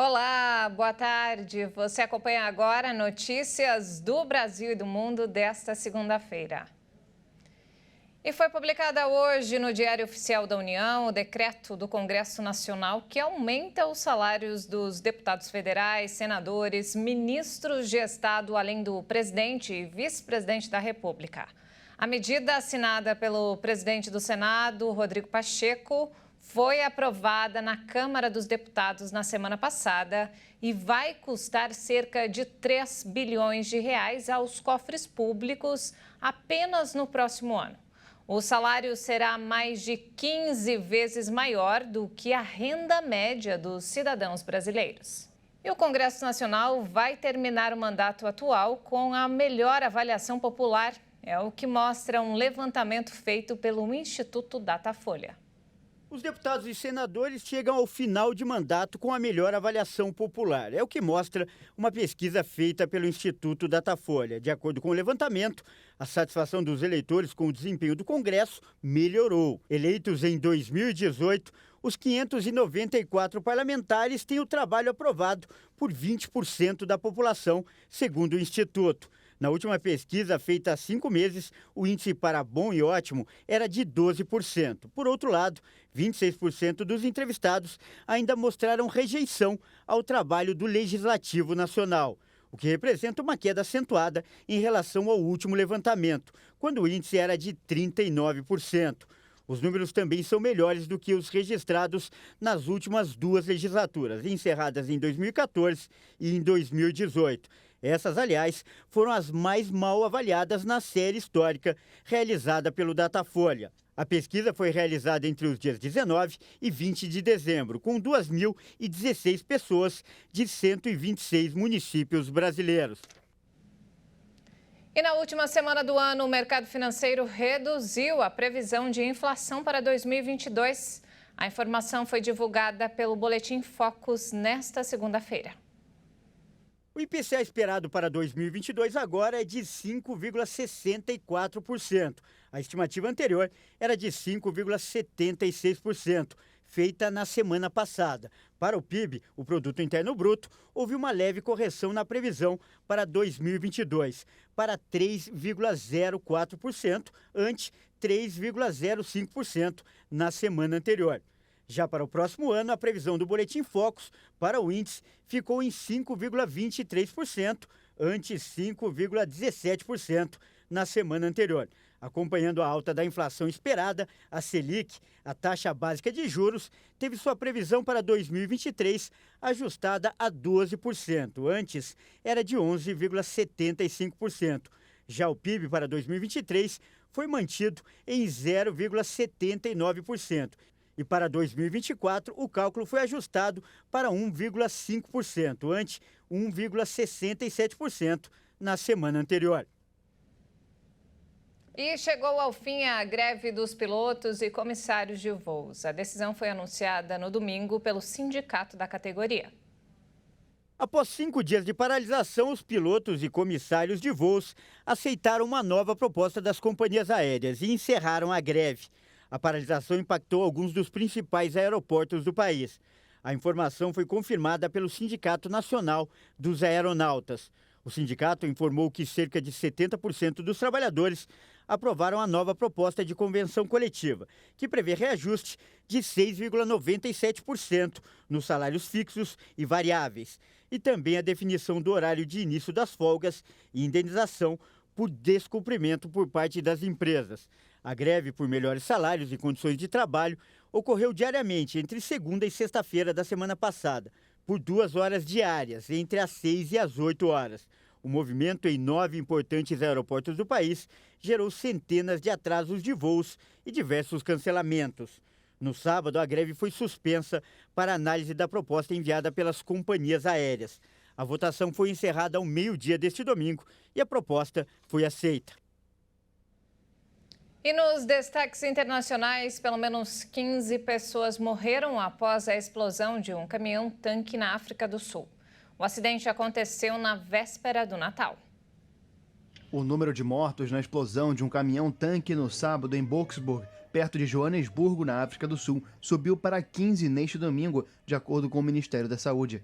Olá, boa tarde. Você acompanha agora notícias do Brasil e do mundo desta segunda-feira. E foi publicada hoje no Diário Oficial da União o decreto do Congresso Nacional que aumenta os salários dos deputados federais, senadores, ministros de Estado, além do presidente e vice-presidente da República. A medida assinada pelo presidente do Senado, Rodrigo Pacheco, foi aprovada na Câmara dos Deputados na semana passada e vai custar cerca de 3 bilhões de reais aos cofres públicos apenas no próximo ano. O salário será mais de 15 vezes maior do que a renda média dos cidadãos brasileiros. E o Congresso Nacional vai terminar o mandato atual com a melhor avaliação popular. É o que mostra um levantamento feito pelo Instituto Datafolha. Os deputados e senadores chegam ao final de mandato com a melhor avaliação popular. É o que mostra uma pesquisa feita pelo Instituto Datafolha. De acordo com o levantamento, a satisfação dos eleitores com o desempenho do Congresso melhorou. Eleitos em 2018, os 594 parlamentares têm o trabalho aprovado por 20% da população, segundo o Instituto. Na última pesquisa, feita há 5 meses, o índice para bom e ótimo era de 12%. Por outro lado, 26% dos entrevistados ainda mostraram rejeição ao trabalho do Legislativo Nacional, o que representa uma queda acentuada em relação ao último levantamento, quando o índice era de 39%. Os números também são melhores do que os registrados nas últimas 2 legislaturas, encerradas em 2014 e em 2018. Essas, aliás, foram as mais mal avaliadas na série histórica realizada pelo Datafolha. A pesquisa foi realizada entre os dias 19 e 20 de dezembro, com 2.016 pessoas de 126 municípios brasileiros. E na última semana do ano, o mercado financeiro reduziu a previsão de inflação para 2022. A informação foi divulgada pelo Boletim Focus nesta segunda-feira. O IPCA esperado para 2022 agora é de 5,64%. A estimativa anterior era de 5,76%, feita na semana passada. Para o PIB, o Produto Interno Bruto, houve uma leve correção na previsão para 2022, para 3,04%, ante 3,05% na semana anterior. Já para o próximo ano, a previsão do Boletim Focus para o índice ficou em 5,23%, ante 5,17% na semana anterior. Acompanhando a alta da inflação esperada, a Selic, a taxa básica de juros, teve sua previsão para 2023 ajustada a 12%. Antes, era de 11,75%. Já o PIB para 2023 foi mantido em 0,79%. E para 2024, o cálculo foi ajustado para 1,5%, ante 1,67% na semana anterior. E chegou ao fim a greve dos pilotos e comissários de voos. A decisão foi anunciada no domingo pelo sindicato da categoria. Após 5 dias de paralisação, os pilotos e comissários de voos aceitaram uma nova proposta das companhias aéreas e encerraram a greve. A paralisação impactou alguns dos principais aeroportos do país. A informação foi confirmada pelo Sindicato Nacional dos Aeronautas. O sindicato informou que cerca de 70% dos trabalhadores aprovaram a nova proposta de convenção coletiva, que prevê reajuste de 6,97% nos salários fixos e variáveis, e também a definição do horário de início das folgas e indenização por descumprimento por parte das empresas. A greve por melhores salários e condições de trabalho ocorreu diariamente entre segunda e sexta-feira da semana passada, por 2 horas diárias, entre as 6 e as 8 horas. O movimento em 9 importantes aeroportos do país gerou centenas de atrasos de voos e diversos cancelamentos. No sábado, a greve foi suspensa para análise da proposta enviada pelas companhias aéreas. A votação foi encerrada ao meio-dia deste domingo e a proposta foi aceita. E nos destaques internacionais, pelo menos 15 pessoas morreram após a explosão de um caminhão-tanque na África do Sul. O acidente aconteceu na véspera do Natal. O número de mortos na explosão de um caminhão-tanque no sábado em Boksburg, perto de Joanesburgo, na África do Sul, subiu para 15 neste domingo, de acordo com o Ministério da Saúde.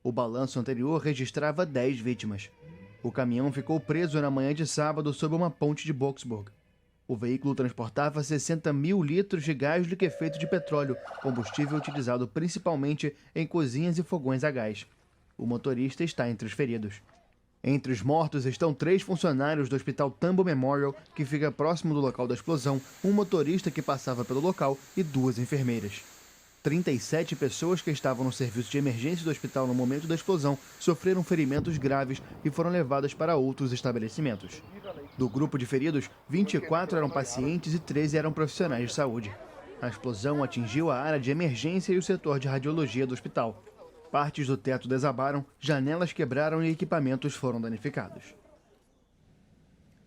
O balanço anterior registrava 10 vítimas. O caminhão ficou preso na manhã de sábado sob uma ponte de Boksburg. O veículo transportava 60 mil litros de gás liquefeito de petróleo, combustível utilizado principalmente em cozinhas e fogões a gás. O motorista está entre os feridos. Entre os mortos estão 3 funcionários do Hospital Tambo Memorial, que fica próximo do local da explosão, um motorista que passava pelo local e 2 enfermeiras. 37 pessoas que estavam no serviço de emergência do hospital no momento da explosão sofreram ferimentos graves e foram levadas para outros estabelecimentos. Do grupo de feridos, 24 eram pacientes e 13 eram profissionais de saúde. A explosão atingiu a área de emergência e o setor de radiologia do hospital. Partes do teto desabaram, janelas quebraram e equipamentos foram danificados.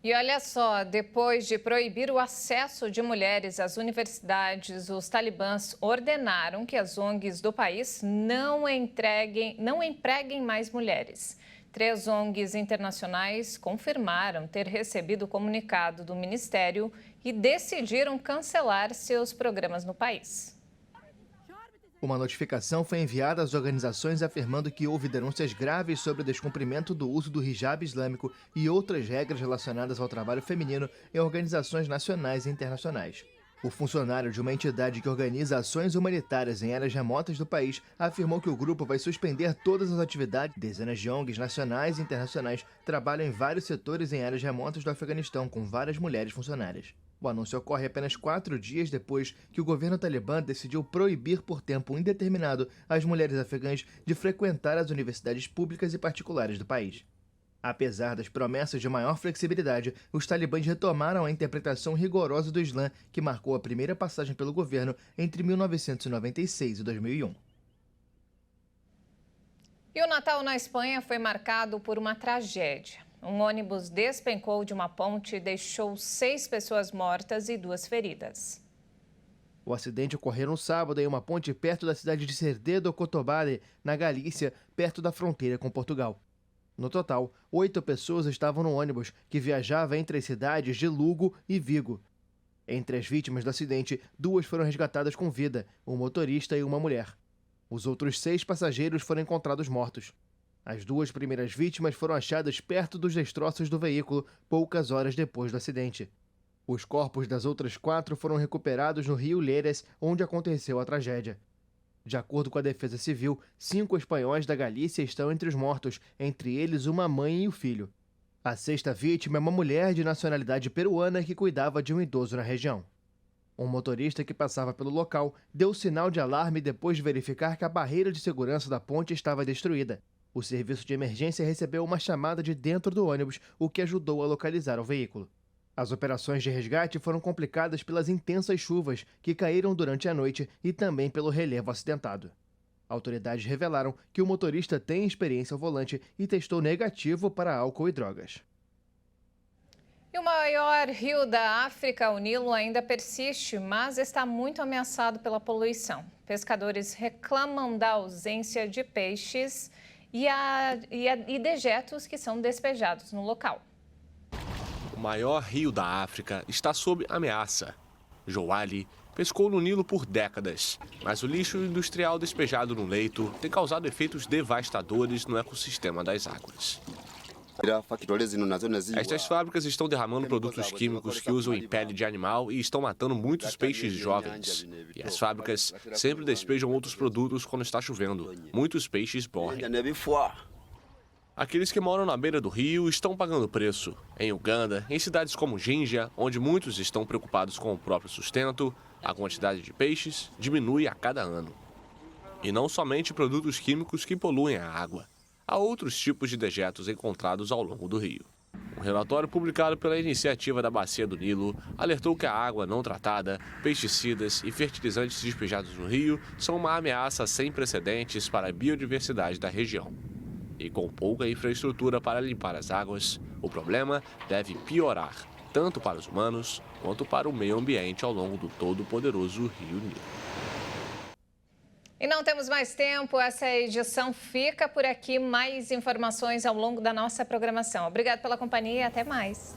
E olha só, depois de proibir o acesso de mulheres às universidades, os talibãs ordenaram que as ONGs do país não empreguem mais mulheres. 3 ONGs internacionais confirmaram ter recebido o comunicado do Ministério e decidiram cancelar seus programas no país. Uma notificação foi enviada às organizações afirmando que houve denúncias graves sobre o descumprimento do uso do hijab islâmico e outras regras relacionadas ao trabalho feminino em organizações nacionais e internacionais. O funcionário de uma entidade que organiza ações humanitárias em áreas remotas do país afirmou que o grupo vai suspender todas as atividades. Dezenas de ONGs nacionais e internacionais trabalham em vários setores em áreas remotas do Afeganistão, com várias mulheres funcionárias. O anúncio ocorre apenas 4 dias depois que o governo talibã decidiu proibir por tempo indeterminado as mulheres afegãs de frequentar as universidades públicas e particulares do país. Apesar das promessas de maior flexibilidade, os talibãs retomaram a interpretação rigorosa do Islã que marcou a primeira passagem pelo governo entre 1996 e 2001. E o Natal na Espanha foi marcado por uma tragédia. Um ônibus despencou de uma ponte e deixou 6 pessoas mortas e 2 feridas. O acidente ocorreu no sábado em uma ponte perto da cidade de Cerdedo Cotobade, na Galícia, perto da fronteira com Portugal. No total, 8 pessoas estavam no ônibus, que viajava entre as cidades de Lugo e Vigo. Entre as vítimas do acidente, 2 foram resgatadas com vida, um motorista e uma mulher. Os outros 6 passageiros foram encontrados mortos. As 2 primeiras vítimas foram achadas perto dos destroços do veículo, poucas horas depois do acidente. Os corpos das outras 4 foram recuperados no rio Lleres, onde aconteceu a tragédia. De acordo com a Defesa Civil, 5 espanhóis da Galícia estão entre os mortos, entre eles uma mãe e o filho. A 6ª vítima é uma mulher de nacionalidade peruana que cuidava de um idoso na região. Um motorista que passava pelo local deu sinal de alarme depois de verificar que a barreira de segurança da ponte estava destruída. O serviço de emergência recebeu uma chamada de dentro do ônibus, o que ajudou a localizar o veículo. As operações de resgate foram complicadas pelas intensas chuvas que caíram durante a noite e também pelo relevo acidentado. Autoridades revelaram que o motorista tem experiência ao volante e testou negativo para álcool e drogas. E o maior rio da África, o Nilo, ainda persiste, mas está muito ameaçado pela poluição. Pescadores reclamam da ausência de peixes e dejetos que são despejados no local. O maior rio da África está sob ameaça. Joali pescou no Nilo por décadas, mas o lixo industrial despejado no leito tem causado efeitos devastadores no ecossistema das águas. Estas fábricas estão derramando produtos químicos que usam em pele de animal e estão matando muitos peixes jovens. E as fábricas sempre despejam outros produtos quando está chovendo. Muitos peixes morrem. Aqueles que moram na beira do rio estão pagando preço. Em Uganda, em cidades como Jinja, onde muitos estão preocupados com o próprio sustento, a quantidade de peixes diminui a cada ano. E não somente produtos químicos que poluem a água. Há outros tipos de dejetos encontrados ao longo do rio. Um relatório publicado pela Iniciativa da Bacia do Nilo alertou que a água não tratada, pesticidas e fertilizantes despejados no rio são uma ameaça sem precedentes para a biodiversidade da região. E com pouca infraestrutura para limpar as águas, o problema deve piorar, tanto para os humanos quanto para o meio ambiente ao longo do todo-poderoso Rio Nilo. E não temos mais tempo, essa edição fica por aqui. Mais informações ao longo da nossa programação. Obrigada pela companhia e até mais.